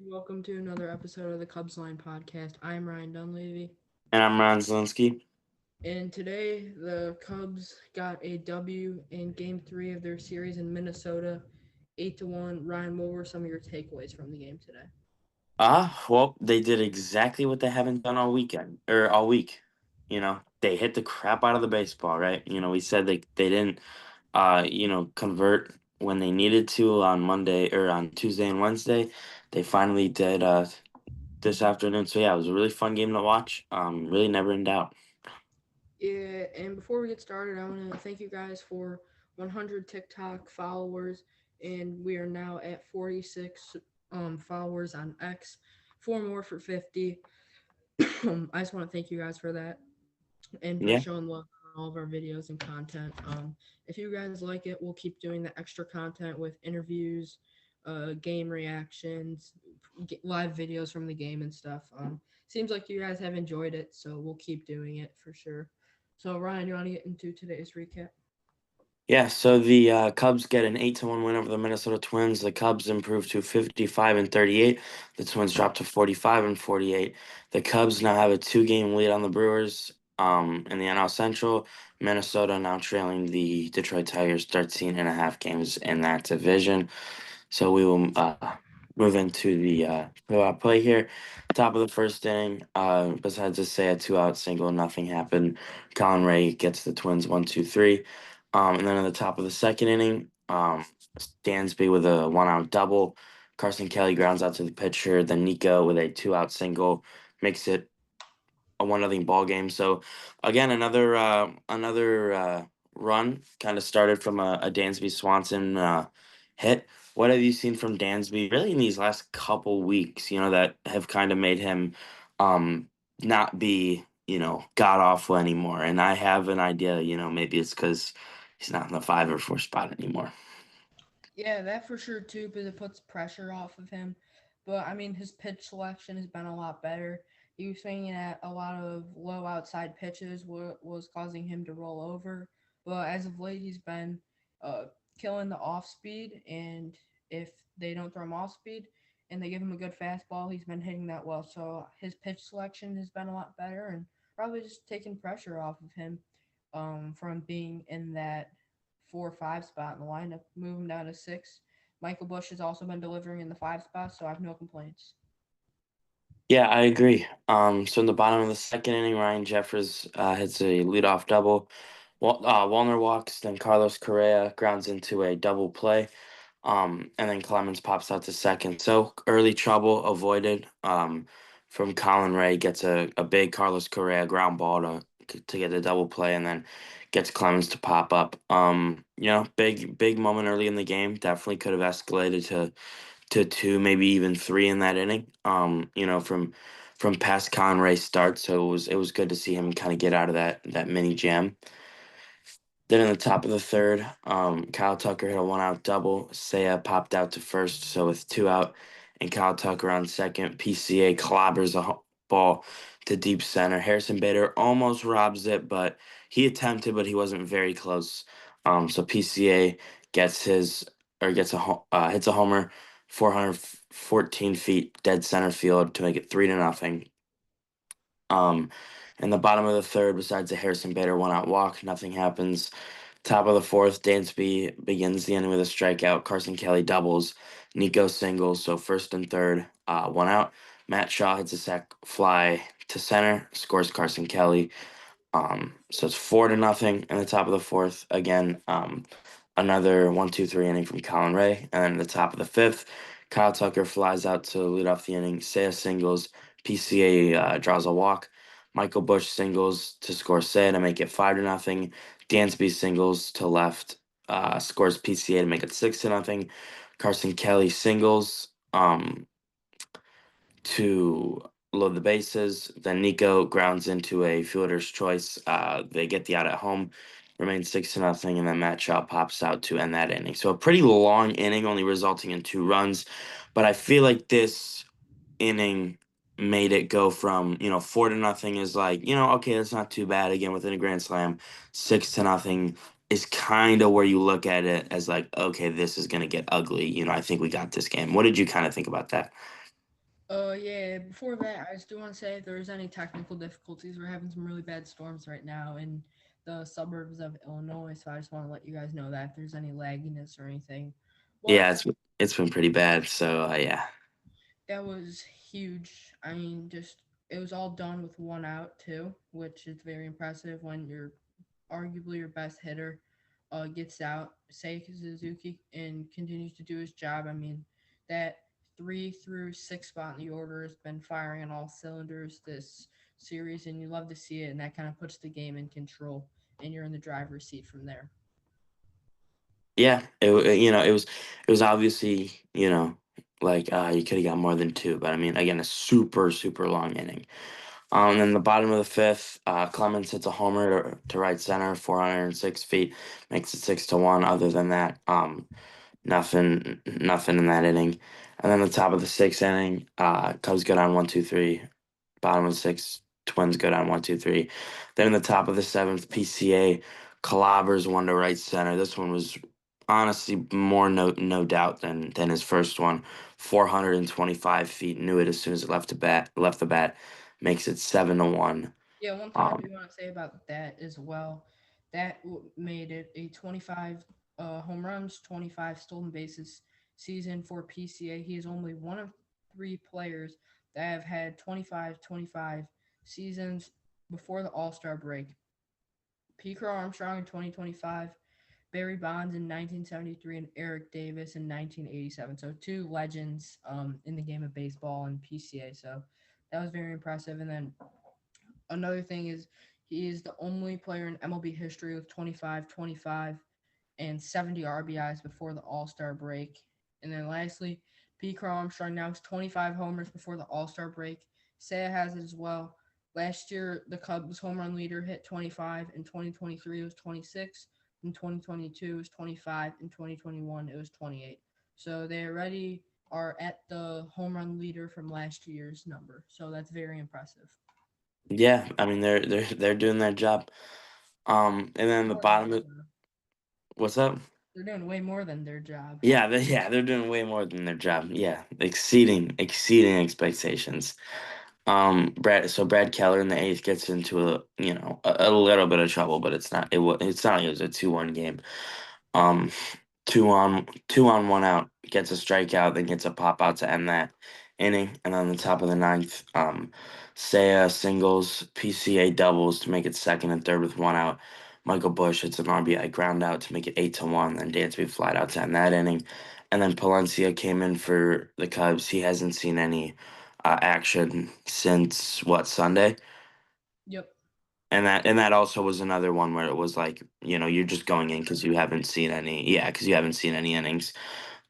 Welcome to another episode of the Cubs Line podcast. I'm Ryan Dunleavy, And I'm Ron Zelinsky. and today the Cubs got a W in Game 3 of their series in Minnesota, 8-1. Ryan, what were some of your takeaways from the game today? Well, they did exactly what they haven't done all weekend or all week. They hit the crap out of the baseball, right? We said they didn't convert when they needed to on Monday or on Tuesday and Wednesday. They finally did this afternoon. So yeah, it was a really fun game to watch. Really never in doubt. Yeah, and before we get started, I want to thank you guys for 100 TikTok followers, and we are now at 46 followers on X. Four more for 50. I just want to thank you guys for that and for Yeah. showing love on all of our videos and content. If you guys like it, we'll keep doing the extra content with interviews, game reactions, live videos from the game and stuff. Seems like you guys have enjoyed it, so we'll keep doing it for sure. So Ryan, you want to get into today's recap? Yeah, so the Cubs get an 8-1 win over the Minnesota Twins. The Cubs improve to 55-38. The Twins drop to 45-48. The Cubs now have a two-game lead on the Brewers in the NL Central. Minnesota now trailing the Detroit Tigers 13 and a half games in that division. So we will move into the play here. Top of the first inning, besides a say a two-out single, nothing happened. Colin Rea gets the Twins 1-2-3. And then in the top of the second inning, Dansby with a one-out double. Carson Kelly grounds out to the pitcher. Then Nico with a two-out single makes it a 1-0 ball game. So again, another run kind of started from a Dansby Swanson hit. What have you seen from Dansby really in these last couple weeks? That have kind of made him um, not be god awful anymore. And I have an idea. Maybe it's because he's not in the 5 or 4 spot anymore. Yeah, that for sure too, because it puts pressure off of him. But I mean, his pitch selection has been a lot better. He was swinging at a lot of low outside pitches, what was causing him to roll over. But as of late, he's been uh, killing the off speed, and if they don't throw him off speed and they give him a good fastball, he's been hitting that well. So his pitch selection has been a lot better, and probably just taking pressure off of him from being in that 4 or 5 spot in the lineup, move him down to six. Michael Bush has also been delivering in the five spot, so I have no complaints. Yeah, I agree. So in the bottom of the second inning, Ryan Jeffers hits a leadoff double. Wallner walks, then Carlos Correa grounds into a double play. And then Clemens pops out to second. So early trouble avoided. From Colin Rea gets a big Carlos Correa ground ball to get a double play, and then gets Clemens to pop up. Big moment early in the game. Definitely could have escalated to two, maybe even three in that inning. From past Colin Rea start. So it was good to see him kind of get out of that mini jam. Then in the top of the third, Kyle Tucker hit a one-out double. Seiya popped out to first, so with two out, and Kyle Tucker on second. PCA clobbers a ball to deep center. Harrison Bader almost robs it, but he attempted, but he wasn't very close. So PCA gets his or gets hits a homer, 414 feet dead center field to make it 3-0. Um, in the bottom of the third, besides a Harrison Bader one-out walk, nothing happens. Top of the fourth, Dansby begins the inning with a strikeout. Carson Kelly doubles. Nico singles. So first and third, one out. Matt Shaw hits a sac fly to center. Scores Carson Kelly. So it's 4-0 in the top of the fourth. Again, another 1-2-3 inning from Colin Rea. And then in the top of the fifth, Kyle Tucker flies out to lead off the inning. Seiya singles. PCA draws a walk. Michael Bush singles to score Seiya to make it 5-0. Dansby singles to left, scores PCA to make it 6-0. Carson Kelly singles to load the bases. Then Nico grounds into a fielder's choice. They get the out at home, remains 6-0, and then Matt Shaw pops out to end that inning. So a pretty long inning, only resulting in 2 runs. But I feel like this inning made it go from 4-0 is like okay, that's not too bad again within a grand slam. 6-0 is kind of where you look at it as like, okay, this is gonna get ugly. I think we got this game. What did you kind of think about that? Yeah, before that, I just do want to say if there's any technical difficulties, we're having some really bad storms right now in the suburbs of Illinois, so I just want to let you guys know that if there's any lagginess or anything. But Yeah, it's been pretty bad. So yeah, that was huge. I mean, just it was all done with one out too, which is very impressive when you're arguably your best hitter gets out, say Suzuki, and continues to do his job. I mean, that 3 through 6 spot in the order has been firing on all cylinders this series, and you love to see it, and that kind of puts the game in control, and you're in the driver's seat from there. yeah. It was obviously like you could have got more than two, but I mean, again, a super super long inning. And then the bottom of the fifth, Clemens hits a homer to right center, 406 feet, makes it 6-1. Other than that, nothing in that inning. And then the top of the sixth inning, Cubs go down 1-2-3. Bottom of the sixth, Twins go down 1-2-3. Then in the top of the seventh, PCA clobbers one to right center. This one was honestly more no doubt than his first one. 425 feet. Knew it as soon as it left the bat. Makes it 7-1. Yeah, one thing I Um, do want to say about that as well, that made it a 25 home runs, 25 stolen bases season for PCA. He is only one of three players that have had 25 seasons before the All Star break. P. Crow Armstrong in 2025, Barry Bonds in 1973, and Eric Davis in 1987. So two legends in the game of baseball and PCA. So that was very impressive. And then another thing is he is the only player in MLB history with 25, 25, and 70 RBIs before the All Star break. And then lastly, P. Crow Armstrong now has 25 homers before the All Star break. Seiya has it as well. Last year, the Cubs home run leader hit 25. In 2023, it was 26. In 2022, it was 25. In 2021, it was 28. So they already are at the home run leader from last year's number. So that's very impressive. yeah, I mean they're doing their job. And then the More than bottom their of job. what's up? They're doing way more than their job. They're doing way more than their job. Yeah, exceeding expectations. Brad Keller in the eighth gets into a little bit of trouble, but it's not like it was a 2-1 game. Um, two on, one out, gets a strikeout, then gets a pop out to end that inning, and on the top of the ninth, Seiya singles, PCA doubles to make it second and third with one out. Michael Bush hits an RBI ground out to make it 8-1, then Dansby flat out to end that inning, and then Palencia came in for the Cubs. He hasn't seen any action since what Sunday, Yep. and that also was another one where it was like you're just going in because you haven't seen any because you haven't seen any innings.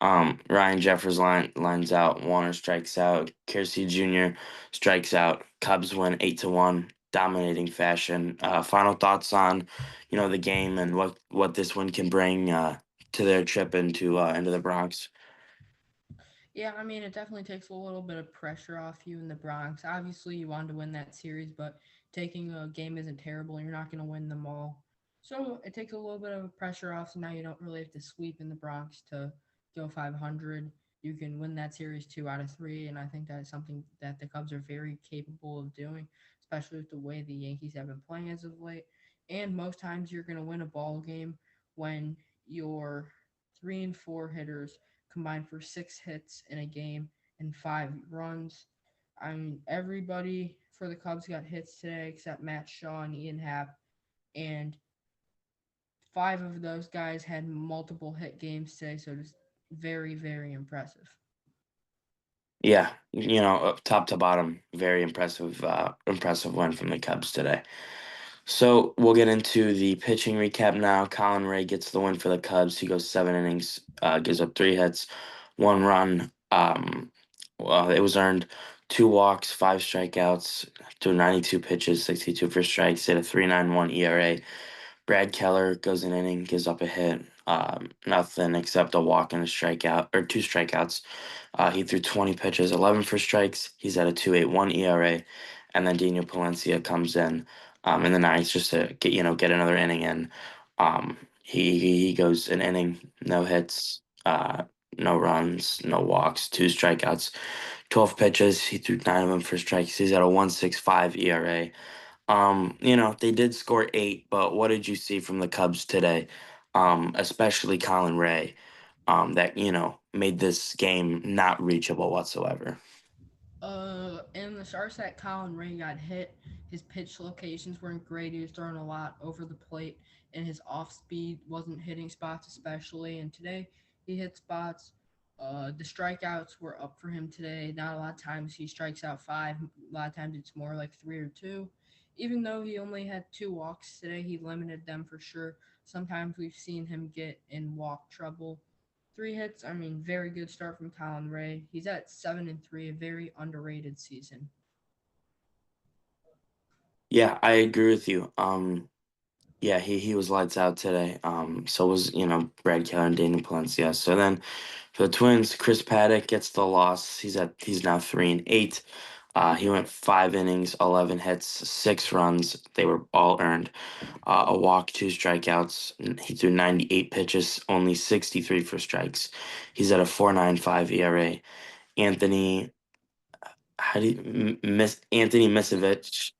Ryan Jeffers lines out, Warner strikes out, Kersey Jr. strikes out. Cubs win 8-1, dominating fashion. Final thoughts on the game and what this win can bring to their trip into the Bronx. Yeah, I mean, it definitely takes a little bit of pressure off you in the Bronx. Obviously, you wanted to win that series, but taking a game isn't terrible. You're not going to win them all. So it takes a little bit of pressure off. So now you don't really have to sweep in the Bronx to go 500. You can win that series 2 out of 3. And I think that is something that the Cubs are very capable of doing, especially with the way the Yankees have been playing as of late. And most times you're going to win a ball game when your 3 and 4 hitters combined for 6 hits in a game and 5 runs. I mean, everybody for the Cubs got hits today except Matt Shaw and Ian Happ, and 5 of those guys had multiple hit games today, so just very, very impressive. Yeah, top to bottom, very impressive win from the Cubs today. So we'll get into the pitching recap now. Colin Rea gets the win for the Cubs. He goes 7 innings, gives up 3 hits, 1 run. Well, it was earned, 2 walks, 5 strikeouts, to 92 pitches, 62 for strikes, hit a 3.91 ERA. Brad Keller goes an inning, gives up a hit, nothing except a walk and a strikeout or 2 strikeouts. He threw 20 pitches, 11 for strikes. He's at a 2.81 ERA, and then Daniel Palencia comes in the ninth just to get another inning in. Um, He goes an inning, no hits, no runs, no walks, two strikeouts, 12 pitches. He threw nine of them for strikes. He's at a 1.65 ERA. They did score eight, but what did you see from the Cubs today? Especially Colin Rea, that made this game not reachable whatsoever. In the starts that Colin Rea got hit, his pitch locations weren't great. He was throwing a lot over the plate, and his off speed wasn't hitting spots, especially. And today, he hit spots. The strikeouts were up for him today. Not a lot of times he strikes out five. A lot of times it's more like three or two. Even though he only had two walks today, he limited them for sure. Sometimes we've seen him get in walk trouble. Three hits. I mean, very good start from Colin Rea. He's at 7-3, a very underrated season. Yeah, I agree with you. Yeah, he was lights out today. So was, Brad Keller and Daniel Palencia. So then for the Twins, Chris Paddock gets the loss. He's now 3-8. He went 5 innings, 11 hits, 6 runs. They were all earned. A walk, two strikeouts. He threw 98 pitches, only 63 for strikes. He's at a 4.95 ERA. Anthony, how do you miss Anthony Misovich?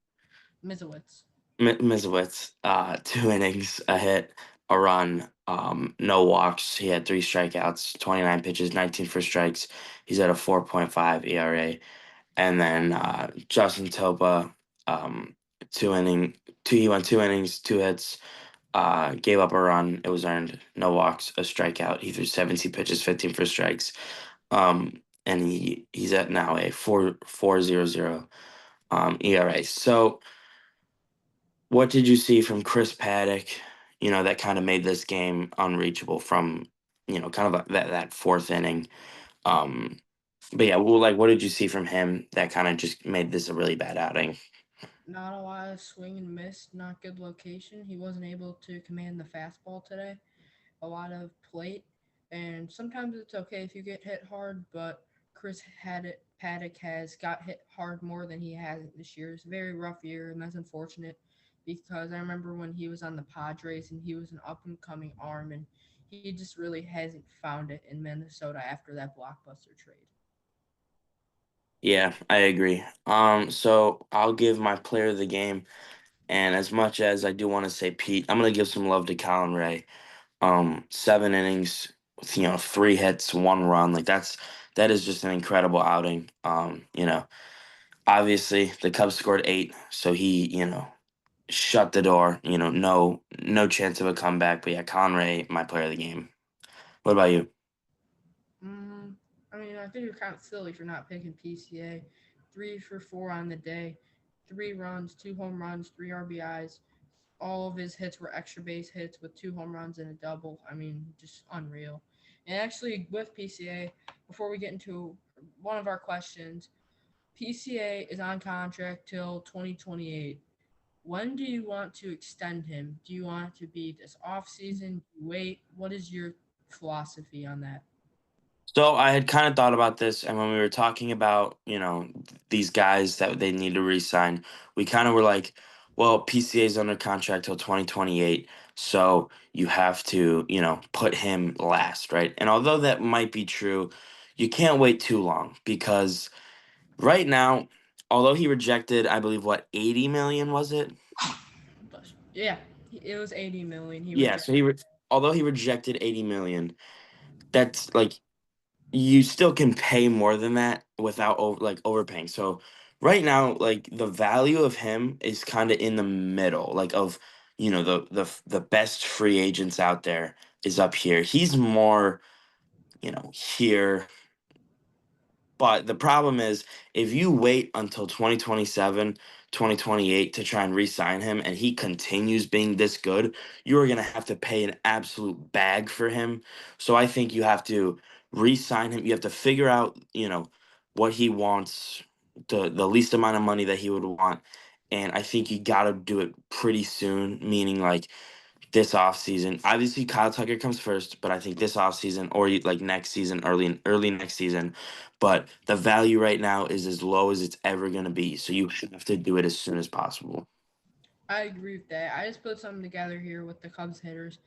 Mizowitz. Mizowitz, 2 innings, a hit, a run, no walks. He had three strikeouts, 29 pitches, 19 for strikes. He's at a 4.5 ERA. And then Justin Topa, um, two inning, two he went 2 innings, two hits, gave up a run. It was earned, no walks, a strikeout. He threw 17 pitches, 15 for strikes. And he's at now a 4.00 ERA. So what did you see from Chris Paddock, that kind of made this game unreachable from, kind of that fourth inning? Um, but yeah, well, like, what did you see from him that kind of just made this a really bad outing? Not a lot of swing and miss, not good location. He wasn't able to command the fastball today. A lot of plate, and sometimes it's okay if you get hit hard, but Chris had it. Paddock has got hit hard more than he has this year. It's a very rough year, and that's unfortunate because I remember when he was on the Padres and he was an up and coming arm, and he just really hasn't found it in Minnesota after that blockbuster trade. Yeah, I agree. So I'll give my player of the game, and as much as I do want to say Pete, I'm gonna give some love to Colin Rea. 7 innings with three hits, one run. Like that is just an incredible outing. Obviously the Cubs scored eight, so he shut the door. No chance of a comeback. But yeah, Colin Rea, my player of the game. What about you? Mm, I mean, I think you're kind of silly for not picking PCA. 3 for 4 on the day, 3 runs, 2 home runs, 3 RBIs. All of his hits were extra base hits with 2 home runs and a double. I mean, just unreal. And actually, with PCA, before we get into one of our questions, PCA is on contract till 2028. When do you want to extend him? Do you want it to be this off season? Wait, what is your philosophy on that? So I had kind of thought about this, and when we were talking about, these guys that they need to re-sign, we kind of were like, well, PCA is under contract till 2028, so you have to, put him last, right? And although that might be true, you can't wait too long because right now, although he rejected, I believe, what, 80 million was it? Yeah, it was 80 million. He Yeah, so rejected. although he rejected 80 million, that's like you still can pay more than that without overpaying. So right now, like the value of him is kind of in the middle, like of the best free agents out there is up here. He's more, here. But the problem is, if you wait until 2027, 2028 to try and re-sign him and he continues being this good, you're going to have to pay an absolute bag for him. So I think you have to re-sign him. You have to figure out, what he wants, the least amount of money that he would want. And I think you got to do it pretty soon, meaning like this offseason. Obviously, Kyle Tucker comes first, but I think this offseason or like next season, early next season. But the value right now is as low as it's ever going to be. So you have to do it as soon as possible. I agree with that. I just put something together here with the Cubs hitters.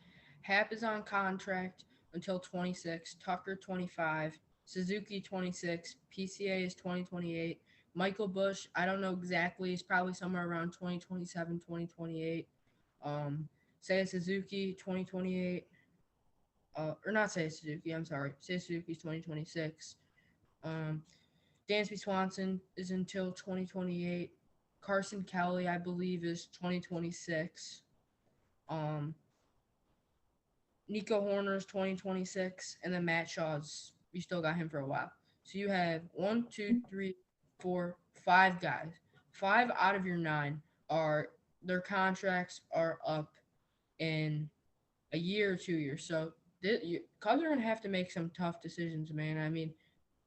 Hap is on contract until 26, Tucker 25, Suzuki 26, PCA is 2028. Michael Bush, I don't know exactly, he's probably somewhere around 2027, 2028. Seiya Suzuki 2028, or not Seiya Suzuki, I'm sorry. Seiya Suzuki's 2026. Um, Dansby Swanson is until 2028. Carson Kelly, I believe, is 2026. Um, Nico Horner's 2026, and then Matt Shaw's, you still got him for a while. So you have one, two, three, four, five guys. Five out of your nine are their contracts are up in a year or 2 years. So Cubs are gonna have to make some tough decisions, man. I mean,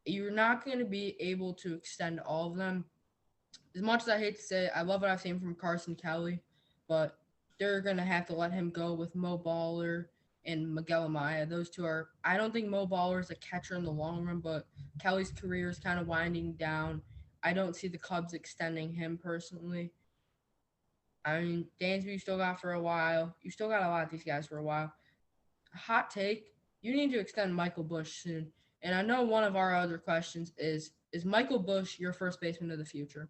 you're not gonna be able to extend all of them. As much as I hate to say it, I love what I've seen from Carson Kelly, but they're gonna have to let him go with Mo Baller and Miguel Amaya. Those two are. I don't think Mo Baller is a catcher in the long run, but Kelly's career is kind of winding down. I don't see the Cubs extending him personally. I mean, Dansby you still got for a while. You still got a lot of these guys for a while. Hot take: you need to extend Michael Bush soon. And I know one of our other questions is Michael Bush your first baseman of the future?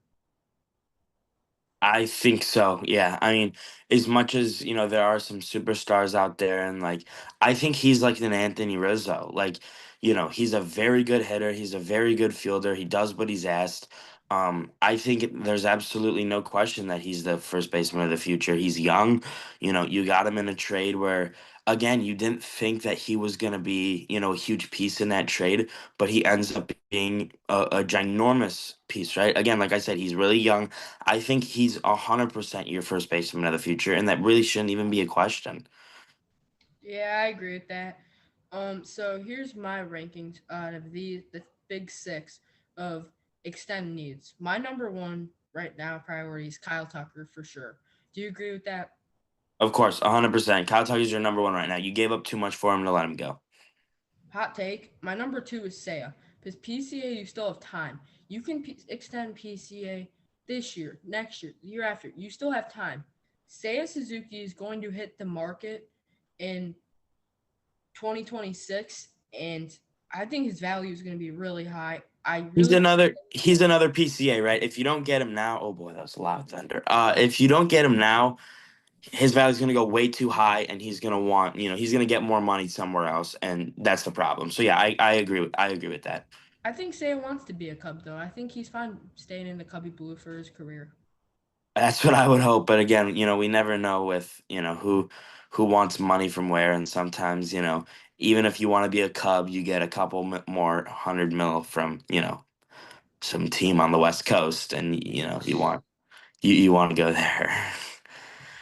I think so. Yeah. I mean, as much as, there are some superstars out there and like I think he's like an Anthony Rizzo. Like, he's a very good hitter, he's a very good fielder, he does what he's asked. I think there's absolutely no question that he's the first baseman of the future. He's young. You got him in a trade where again, you didn't think that he was going to be, a huge piece in that trade, but he ends up being a ginormous piece, right? Again, like I said, he's really young. I think he's 100% your first baseman of the future, and that really shouldn't even be a question. Yeah, I agree with that. So here's my rankings out of the big six of extend needs. My number one right now priority is Kyle Tucker for sure. Do you agree with that? Of course, 100%. Kyle Tucker's your number one right now. You gave up too much for him to let him go. Hot take. My number two is Seiya because PCA you still have time. You can extend PCA this year, next year, the year after. You still have time. Seiya Suzuki is going to hit the market in 2026, and I think his value is going to be really high. I He's really want another he's another PCA, right? If you don't get him now, oh boy, that was a loud thunder. If you don't get him now, his value's going to go way too high, and he's going to want, he's going to get more money somewhere else, and that's the problem. So yeah, I agree with that. I think Seiya wants to be a Cub though. I think he's fine staying in the Cubby Blue for his career. That's what I would hope, but again, we never know with, who wants money from where, and sometimes, even if you want to be a Cub, you get a couple more 100 mil from, some team on the West Coast, and you want to go there.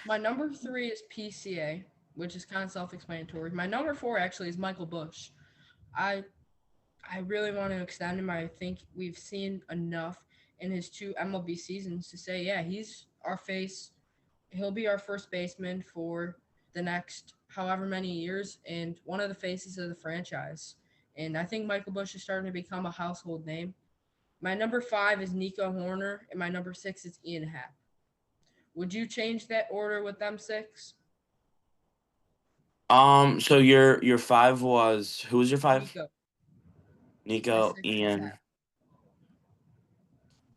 My number three is PCA, which is kind of self-explanatory. My number four actually is Michael Bush. I I really want to extend him. I think we've seen enough in his two MLB seasons to say, yeah, he's our face. He'll be our first baseman for the next however many years and one of the faces of the franchise. And I think Michael Bush is starting to become a household name. My number five is Nico Horner, and my number six is Ian Happ. Would you change that order with them six? So your five was who was your five? Nico. My Nico, six is Happ.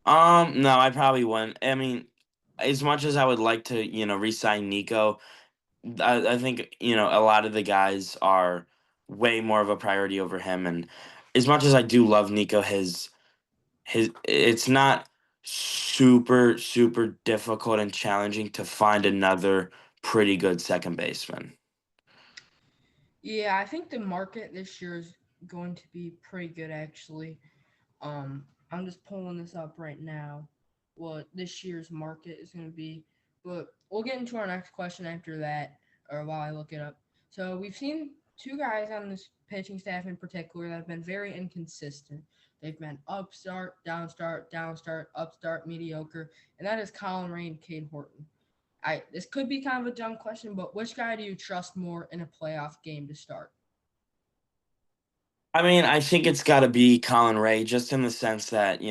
Ian. No, I probably wouldn't. I mean, as much as I would like to, re-sign Nico, I think a lot of the guys are way more of a priority over him. And as much as I do love Nico, his it's not super super difficult and challenging to find another pretty good second baseman. Yeah, I think the market this year is going to be pretty good actually. I'm just pulling this up right now. What this year's market is going to be, but we'll get into our next question after that, or while I look it up. So we've seen two guys on this pitching staff in particular that have been very inconsistent. They've been upstart, downstar, downstar, upstart, mediocre, and that is Colin Rea and Cade Horton. This could be kind of a dumb question, but which guy do you trust more in a playoff game to start? I mean, I think it's got to be Colin Rea, just in the sense that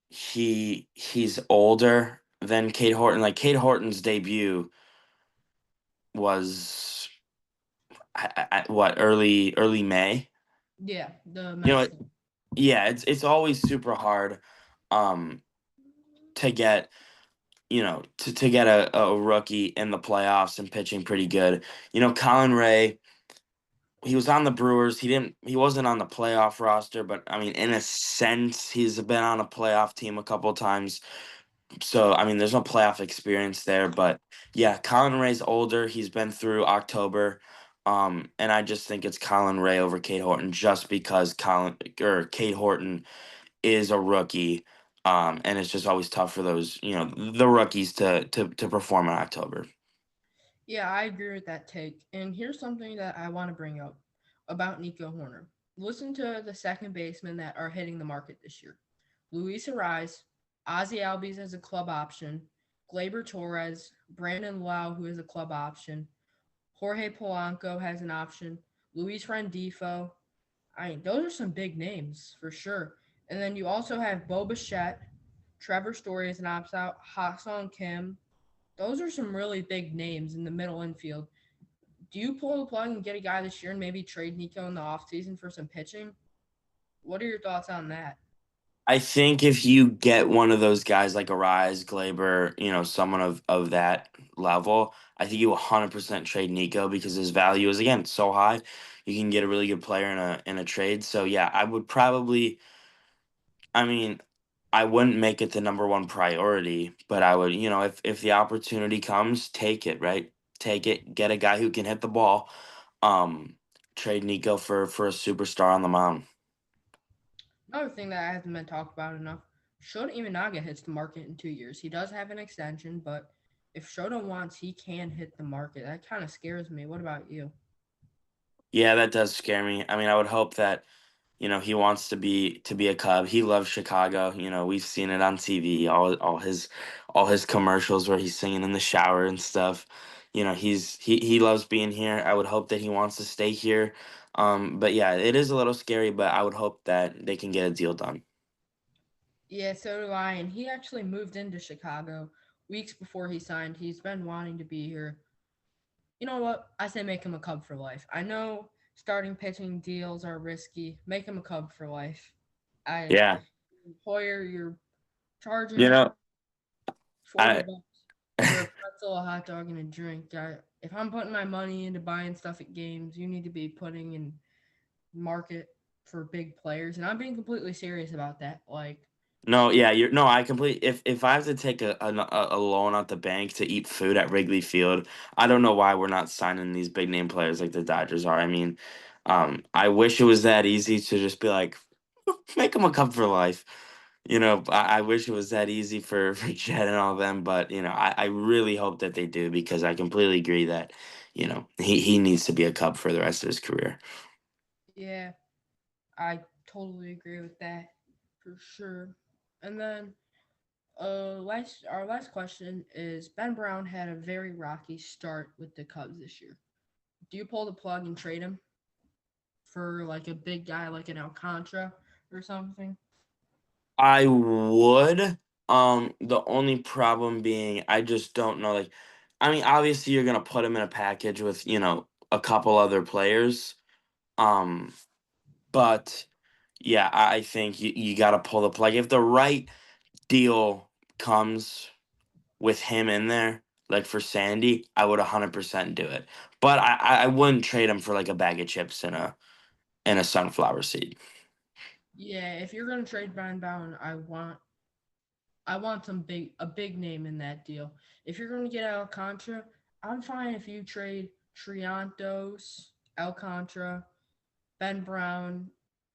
he's older than Kate Horton. Like Kate Horton's debut was what, early May. Yeah, the You know, Mets thing. yeah, it's always super hard um to get to get a rookie in the playoffs and pitching pretty good. Colin Rea, he was on the Brewers. He wasn't on the playoff roster, but I mean, in a sense, he's been on a playoff team a couple times. So I mean, there's no playoff experience there, but yeah, Colin Ray's older. He's been through October. And I just think it's Colin Rea over Kate Horton just because Colin or Kate Horton is a rookie. And it's just always tough for those, the rookies to perform in October. Yeah, I agree with that take. And here's something that I want to bring up about Nico Horner. Listen to the second basemen that are hitting the market this year. Luis Ariz, Ozzy Albies as a club option, Glaber Torres, Brandon Lau, who is a club option, Jorge Polanco has an option, Luis Rendifo. I mean, those are some big names for sure. And then you also have Bo Bichette, Trevor Story as an opt out, Ha-Sung Kim. Those are some really big names in the middle infield. Do you pull the plug and get a guy this year and maybe trade Nico in the offseason for some pitching? What are your thoughts on that? I think if you get one of those guys like a Rise, Glaber, someone of that level, I think you 100% trade Nico because his value is again so high. You can get a really good player in a trade. So yeah, I would probably. I mean, I wouldn't make it the number one priority, but I would, if the opportunity comes, take it, right? Take it, get a guy who can hit the ball. Um, Trade Nico for a superstar on the mound. Another thing that hasn't been talked about enough, Shota Imanaga hits the market in 2 years. He does have an extension, but if Shota wants, he can hit the market. That kind of scares me. What about you? Yeah, that does scare me. I mean, I would hope that he wants to be a Cub. He loves Chicago. We've seen it on TV. All his commercials where he's singing in the shower and stuff. He loves being here. I would hope that he wants to stay here. But yeah, it is a little scary, but I would hope that they can get a deal done. Yeah, so do I. And he actually moved into Chicago weeks before he signed. He's been wanting to be here. You know what? I say make him a Cub for life. I know starting pitching deals are risky. Make him a Cub for life. I Yeah, Hoyer, you're you charging know, 40 I bucks for a pretzel, a hot dog, and a drink. If I'm putting my money into buying stuff at games, you need to be putting in market for big players. And I'm being completely serious about that. Like, No, yeah, you're no, I completely. If I have to take a loan out the bank to eat food at Wrigley Field, I don't know why we're not signing these big name players like the Dodgers are. I mean, I wish it was that easy to just be like, make them a Cup for life. I wish it was that easy for Jed and all them, but I really hope that they do because I completely agree that he needs to be a Cub for the rest of his career. yeah, I totally agree with that for sure. And then, our last question is Ben Brown had a very rocky start with the Cubs this year. Do you pull the plug and trade him for like a big guy like an Alcantara or something? I would. The only problem being I just don't know. Like, I mean, obviously you're gonna put him in a package with, a couple other players. Um, but yeah, I think you gotta pull the plug. If the right deal comes with him in there, like for Sandy, I would 100% do it. But I wouldn't trade him for like a bag of chips and a sunflower seed. Yeah, if you're gonna trade Ben Brown, I want a big name in that deal. If you're gonna get Alcantara, I'm fine if you trade Triantos, Alcantara, Ben Brown,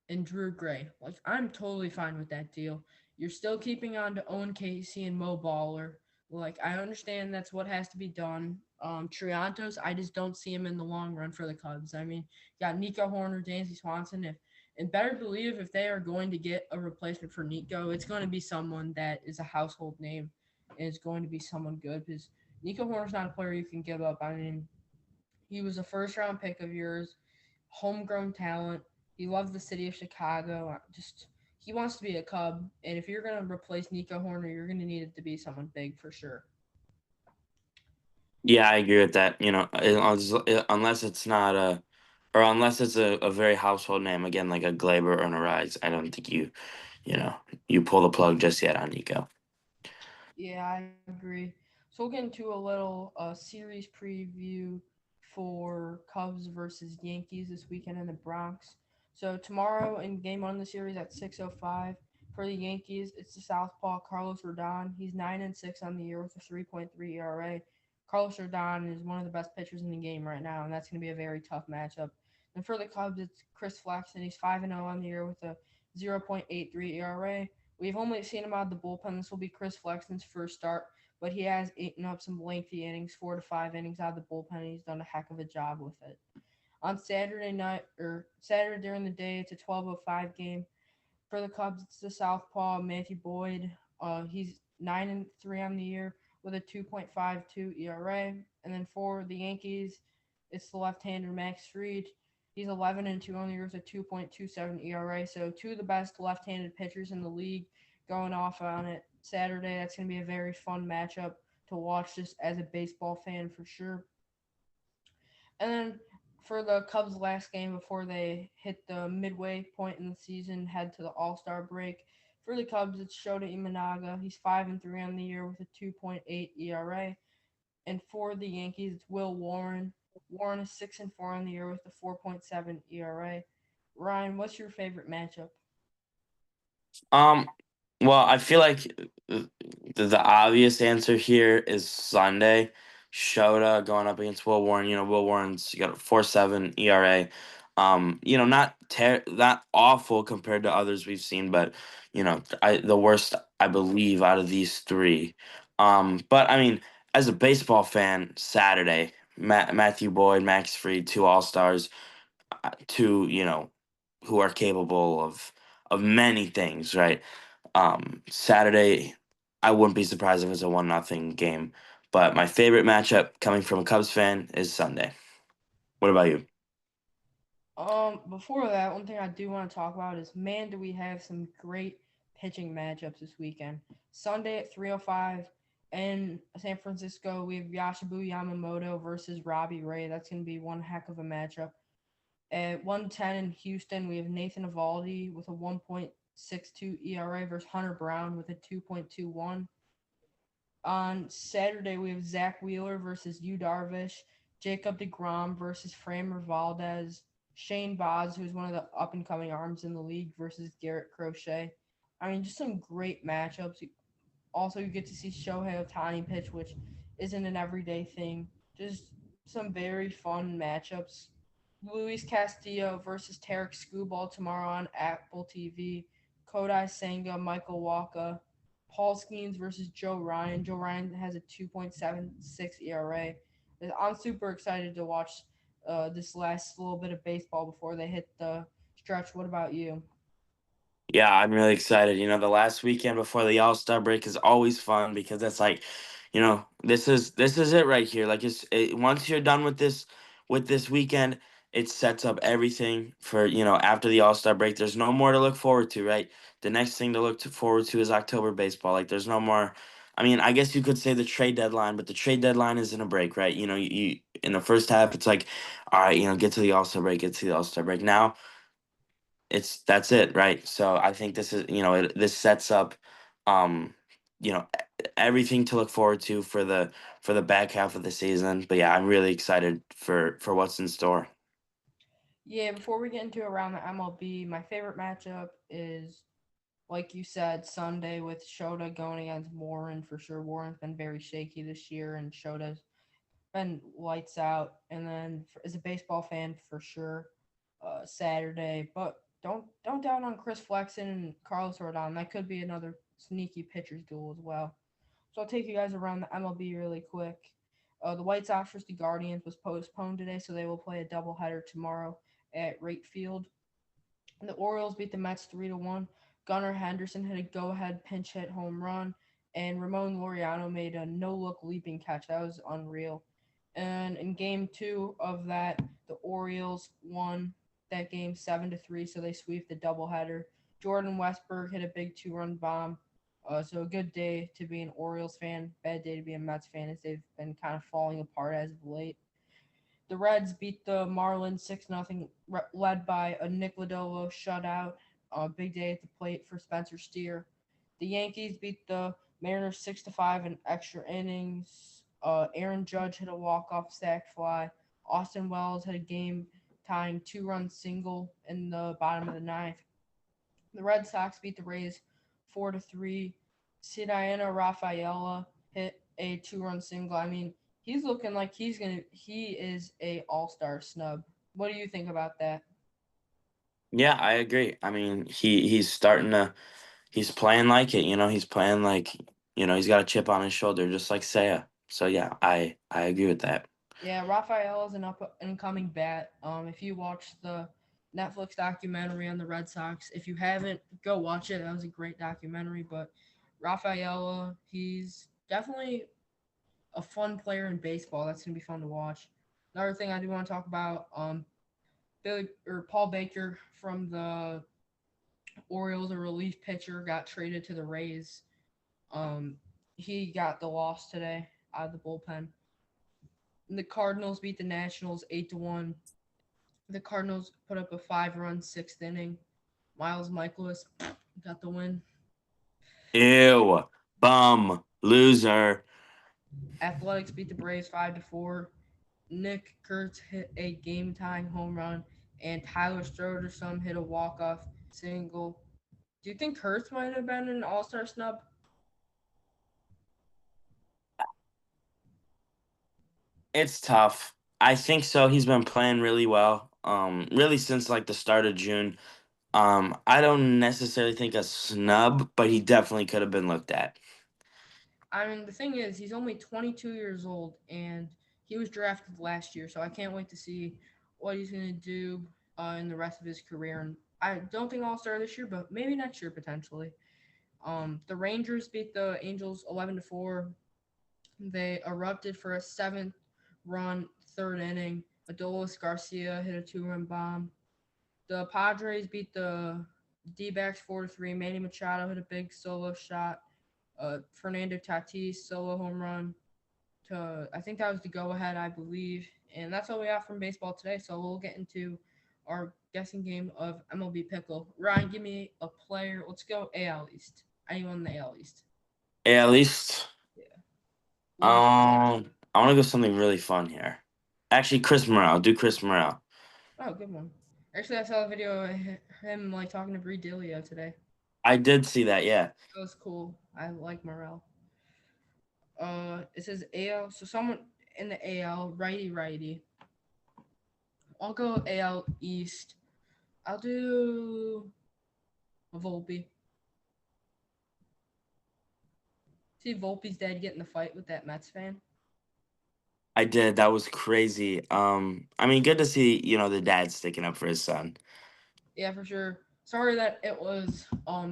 and Drew Gray. Like I'm totally fine with that deal. You're still keeping on to Owen Casey and Mo Baller. Like I understand that's what has to be done. Triantos, I just don't see him in the long run for the Cubs. I mean, you got Nico Horner, Dansby Swanson. If and better believe if they are going to get a replacement for Nico, it's going to be someone that is a household name and it's going to be someone good because Nico Horner's not a player you can give up. I mean, he was a first round pick of yours, homegrown talent. He loves the city of Chicago. Just he wants to be a Cub, and if you're gonna replace Nico Horner, you're gonna need it to be someone big for sure. Yeah, I agree with that. Unless it's not a Or unless it's a very household name, again, like a Glaber or an Arise, I don't think you know, you pull the plug just yet on Nico. Yeah, I agree. So we'll get into a little series preview for Cubs versus Yankees this weekend in the Bronx. So tomorrow in Game One of the series at 6:05 for the Yankees, it's the southpaw Carlos Rodon. He's 9-6 on the year with a 3.3 ERA. Carlos Rodon is one of the best pitchers in the game right now, and that's going to be a very tough matchup. And for the Cubs, it's Chris Flexen. He's 5-0 on the year with a 0.83 ERA. We've only seen him out of the bullpen. This will be Chris Flexen's first start, but he has eaten up some lengthy innings, 4 to 5 innings out of the bullpen, and he's done a heck of a job with it. On Saturday night or Saturday during the day, it's a 12:05 game for the Cubs. It's the southpaw Matthew Boyd. He's 9-3 on the year with a 2.52 ERA, and then for the Yankees, it's the left-hander Max Fried. He's 11-2 on the year with a 2.27 ERA. So two of the best left-handed pitchers in the league going off on it Saturday. That's going to be a very fun matchup to watch just as a baseball fan for sure. And then for the Cubs' last game before they hit the midway point in the season, head to the All Star break. For the Cubs, it's Shota Imanaga. He's 5-3 on the year with a 2.8 ERA. And for the Yankees, it's Will Warren. Warren is 6-4 on the year with a 4.7 ERA. Ryan, what's your favorite matchup? Um, well, I feel like the obvious answer here is Sunday. Shota going up against Will Warren. You know, Will Warren's got a 4.7 ERA. Not awful compared to others we've seen, but the worst I believe out of these three. But I mean, as a baseball fan, Saturday, Matthew Boyd, Max Fried, two All Stars, two who are capable of many things, right? Saturday, I wouldn't be surprised if it's a 1-0 game. But my favorite matchup coming from a Cubs fan is Sunday. What about you? Before that, one thing I do want to talk about is man, do we have some great pitching matchups this weekend. Sunday at 3:05 in San Francisco, we have Yashibu Yamamoto versus Robbie Ray. That's going to be one heck of a matchup. At 1:10 in Houston, we have Nathan Eovaldi with a 1.62 ERA versus Hunter Brown with a 2.21. On Saturday, we have Zach Wheeler versus Yu Darvish, Jacob DeGrom versus Framer Valdez, Shane Baz, who's one of the up and coming arms in the league, versus Garrett Crochet. I mean, just some great matchups. Also, you get to see Shohei Ohtani pitch, which isn't an everyday thing. Just some very fun matchups. Luis Castillo versus Tarek Skubal tomorrow on Apple TV. Kodai Senga, Michael Waka. Paul Skeens versus Joe Ryan. Joe Ryan has a 2.76 ERA. I'm super excited to watch this last little bit of baseball before they hit the stretch. What about you? Yeah, I'm really excited. The last weekend before the All-Star break is always fun because it's like, this is it right here. Like once you're done with this weekend, it sets up everything for, after the All-Star break. There's no more to look forward to, right? The next thing to forward to is October baseball. Like there's no more. I mean, I guess you could say the trade deadline, but the trade deadline isn't a break, right? You in the first half, it's like, all right, get to the All-Star break, get to the All-Star break. Now that's it, right? So I think this is, this sets up, um, everything to look forward to for the back half of the season. But yeah, I'm really excited for what's in store. Yeah, before we get into around the MLB, my favorite matchup is, like you said, Sunday with Shota going against Warren for sure. Warren's been very shaky this year, and Shota's been lights out. And then as a baseball fan, for sure, Saturday. But don't doubt on Chris Flexen and Carlos Rodon. That could be another sneaky pitchers duel as well. So I'll take you guys around the MLB really quick. The White Sox versus the Guardians was postponed today, so they will play a doubleheader tomorrow at Rate Field. The Orioles beat the Mets 3-1. Gunnar Henderson hit a go-ahead pinch hit home run, and Ramon Laureano made a no-look leaping catch. That was unreal. And in Game 2 of that, the Orioles won that game 7-3, so they sweep the doubleheader. Jordan Westberg hit a big two-run bomb. So a good day to be an Orioles fan, bad day to be a Mets fan as they've been kind of falling apart as of late. The Reds beat the Marlins 6-0, led by a Nick Lodolo shutout. Big day at the plate for Spencer Steer. The Yankees beat the Mariners 6-5 in extra innings. Aaron Judge hit a walk-off sac fly. Austin Wells had a game tying two-run single in the bottom of the ninth. The Red Sox beat the Rays 4-3. Sidiana Rafaela hit a two-run single. I mean, he's looking like he is a all-star snub. What do you think about that? Yeah, I agree. I mean, he's starting to he's playing like it, he's playing like, he's got a chip on his shoulder just like Saya. So yeah, I agree with that. Yeah, Rafael is an up and coming bat. If you watch the Netflix documentary on the Red Sox, if you haven't, go watch it. That was a great documentary. But Rafaela, he's definitely a fun player in baseball. That's gonna be fun to watch. Another thing I do want to talk about, Billy or Paul Baker from the Orioles, a relief pitcher, got traded to the Rays. Um, he got the loss today out of the bullpen. And the Cardinals beat the Nationals 8-1. The Cardinals put up a 5-run sixth inning. Miles Michaelis got the win. Ew, bum, loser. Athletics beat the Braves 5-4. Nick Kurtz hit a game tying home run, and Tyler Stroderson hit a walk off single. Do you think Kurtz might have been an All Star snub? It's tough. I think so. He's been playing really well. Really since like the start of June. I don't necessarily think a snub, but he definitely could have been looked at. I mean, the thing is, he's only 22 years old, and he was drafted last year, so I can't wait to see what he's going to do in the rest of his career. And I don't think All Star this year, but maybe next year potentially. The Rangers beat the Angels 11-4. They erupted for a seventh run third inning. Adolis Garcia hit a two-run bomb. The Padres beat the D-backs 4-3. Manny Machado hit a big solo shot. Fernando Tatis solo home run to, I think that was the go-ahead, I believe. And that's all we have from baseball today. So we'll get into our guessing game of MLB Pickle. Ryan, give me a player. Let's go AL East. Anyone in the AL East? At least, Yeah. What do you think? I want to go something really fun here. Actually, Chris Morel. Do Chris Morel. Oh, good one. Actually, I saw a video of him like talking to Brie Dilio today. I did see that. Yeah, That was cool. I like Morel. It says AL. So someone in the AL, righty righty. I'll go AL East. I'll do Volpe. See Volpe's dad get in the fight with that Mets fan. I did. That was crazy. I mean, good to see the dad sticking up for his son. Yeah, for sure. Sorry that it was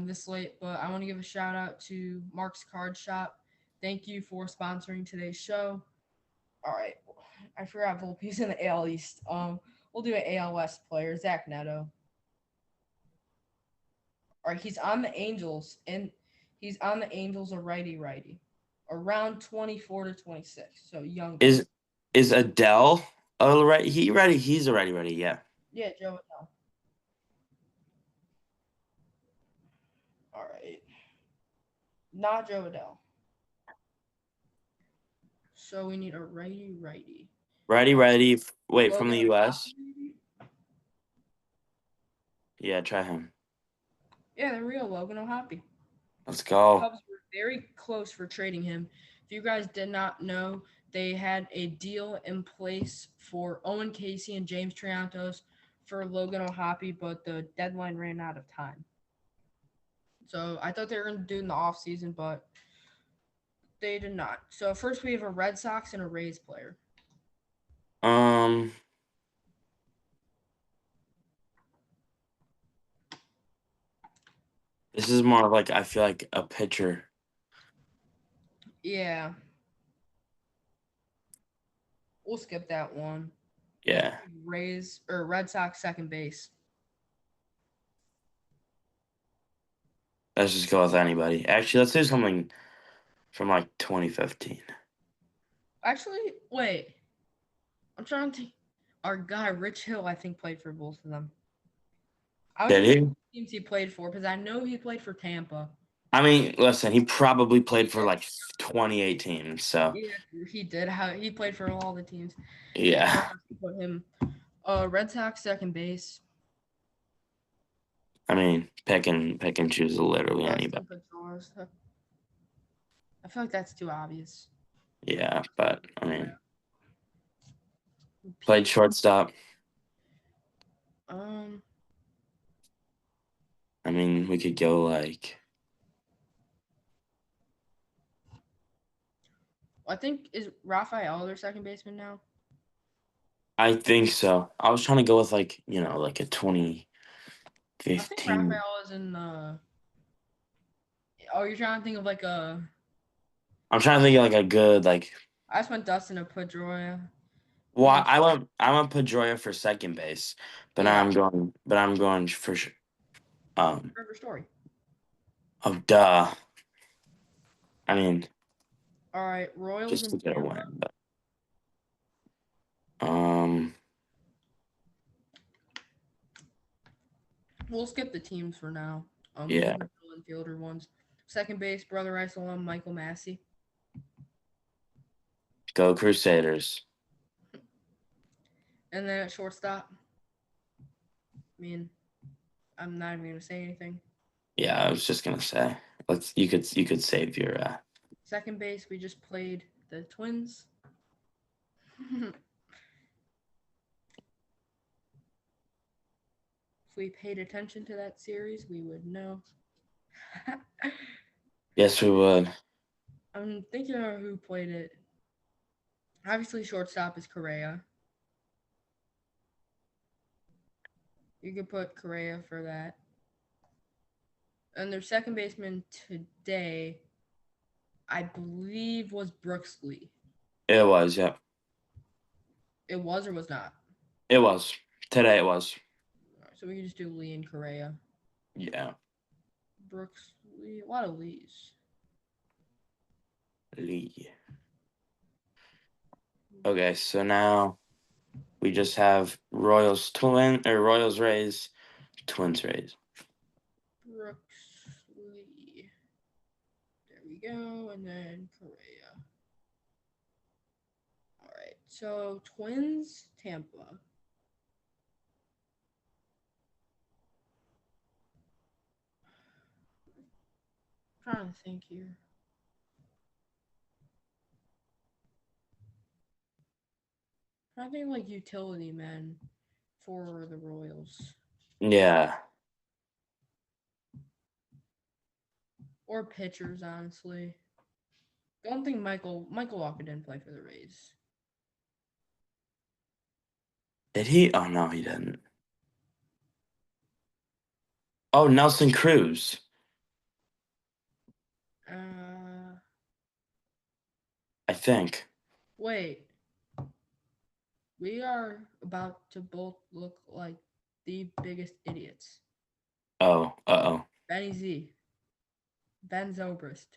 this late, but I want to give a shout out to Mark's Card Shop. Thank you for sponsoring today's show. All right, I forgot Volpe's in the AL East. We'll do an AL West player, Zach Neto. All right, he's on the Angels, and he's on the Angels a righty righty, around 24 to 26, so young guy. Is Adele right? He ready? He's already ready. Yeah. Yeah, Joe. No. All right, not Joe Adele. So we need a righty righty. Ready, Uh, ready. Wait, from Logan the O'Hoppe, U.S. maybe? Yeah, try him. Yeah, the real Logan O'Hoppe. Let's The go. Cubs were very close for trading him. If you guys did not know, they had a deal in place for Owen Casey and James Triantos for Logan O'Hoppe, but the deadline ran out of time. So I thought they were going to do it in the offseason, but they did not. So first we have a Red Sox and a Rays player. Um, this is more of like I feel like a pitcher. Yeah, we'll skip that one. Let's Yeah. do Rays or Red Sox second base. Let's just go with anybody. Actually, let's do something from like 2015. Actually, wait. I'm trying to think. Our guy Rich Hill, I think, played for both of them. I was Did just looking he? at the teams he played for because I know he played for Tampa. I mean, listen, he probably played for Yeah, like 28 teams. So yeah, he did. He played for all the teams. Yeah, we'll yeah, have to put him. Red Sox second base. I mean, pick and choose literally anybody. Dustin Pedroia. I feel like that's too obvious. Yeah, but I mean, played Pete. shortstop. Um, I mean, we could go like. I think is Rafael their second baseman now. I think so. I was trying to go with like a I think 2015. Rafael is in the. Oh, you're trying to think of like a. I'm trying to think of like a good like. I just went Dustin and Pedroia. Well, And I went Pedroia for second base, but now yeah, I'm going for um. River Story. Oh, duh. I mean, All right, Royals just to and get a Tampa. win, but um. We'll skip the teams for now. We'll do Yeah, the middle infielder ones. Second base, Brother Rice alum Michael Massey. go Crusaders. And then at shortstop, I mean, I'm not even gonna say anything. Yeah, I was just gonna say. You could save your Second base, we just played the Twins. If we paid attention to that series, we would know. Yes, we would. I'm thinking of who played it. Obviously, shortstop is Correa. You could put Correa for that. And their second baseman today, I believe, was Brooks Lee. It was, yeah. It was or was not. It was. Today it was. So we can just do Lee and Correa. Yeah. Brooks Lee, a lot of Lees. Lee. Okay, so now we just have Royals Rays, Twins Rays. Brooks Lee. There we go. And then Correa. All right. So Twins, Tampa. I'm trying to think here. I think like utility men for the Royals Yeah. or pitchers, honestly. Don't think Michael Walker didn't play for the Rays. Did he? Oh no, he didn't. Oh, Nelson Cruz. Uh, I think. wait. We are about to both look like the biggest idiots. Oh, uh-oh. Benny Z. Ben Zobrist.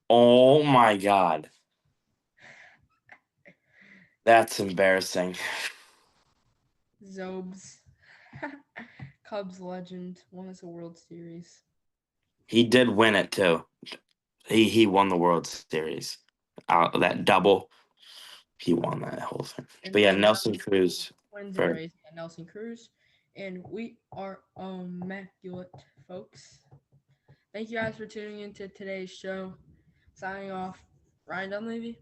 Oh my God. That's embarrassing. Zobes. Cubs legend. Won us a World Series. He did win it too. He won the World Series. That double, he won that whole thing. And But yeah, then Nelson Cruz Twins and for Rays got Nelson Cruz. And we are immaculate, folks. Thank you guys for tuning into today's show. Signing off, Ryan Dunleavy.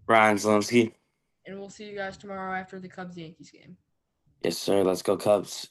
Ryan Zielinski. And we'll see you guys tomorrow after the Cubs Yankees game. Yes, sir. Let's go Cubs.